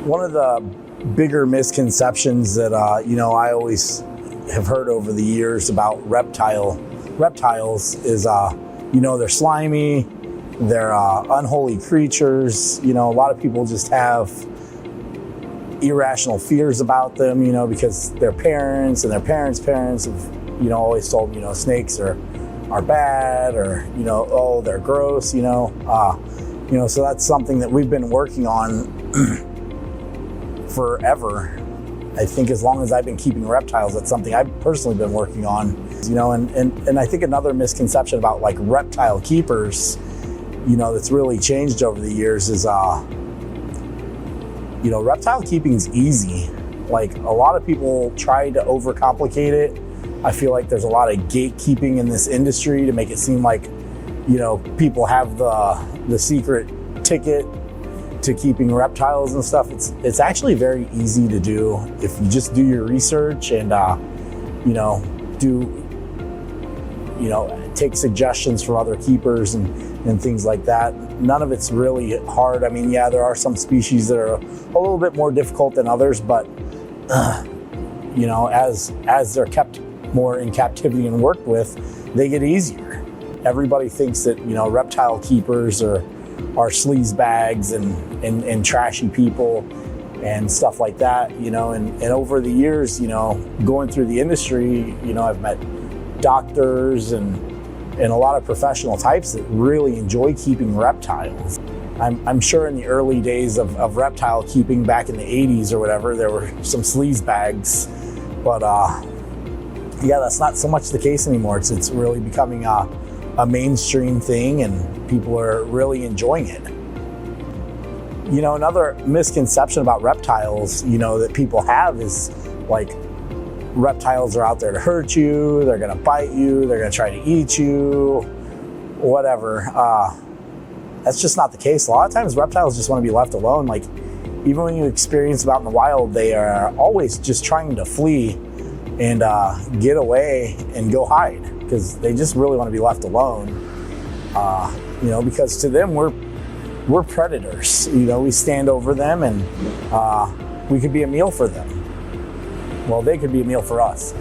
One of the bigger misconceptions that I always have heard over the years about reptiles is they're slimy, they're unholy creatures. A lot of people just have irrational fears about them, because their parents and their parents' parents have always told them snakes are bad, or oh, they're gross. So that's something that we've been working on forever. I think as long as I've been keeping reptiles, that's something I've personally been working on. And I think another misconception about like reptile keepers, that's really changed over the years is reptile keeping's easy. Like, a lot of people try to overcomplicate it. I feel like there's a lot of gatekeeping in this industry to make it seem like people have the secret ticket to keeping reptiles and stuff. It's actually very easy to do if you just do your research and take suggestions from other keepers and things like that. None of it's really hard. I mean, yeah, there are some species that are a little bit more difficult than others, but as they're kept more in captivity and worked with, they get easier. Everybody thinks that reptile keepers are sleaze bags and trashy people and stuff like that, and over the years, going through the industry, I've met doctors and a lot of professional types that really enjoy keeping reptiles. I'm sure in the early days of reptile keeping back in the 80s or whatever, there were some sleaze bags, but yeah, that's not so much the case anymore. It's really becoming a mainstream thing, and people are really enjoying it. Another misconception about reptiles, that people have is like reptiles are out there to hurt you, they're gonna bite you, they're gonna try to eat you, whatever. That's just not the case. A lot of times reptiles just want to be left alone. Like, even when you experience them out in the wild, they are always just trying to flee and get away and go hide, because they just really want to be left alone. Because to them, we're predators. We stand over them, and we could be a meal for them. Well, they could be a meal for us.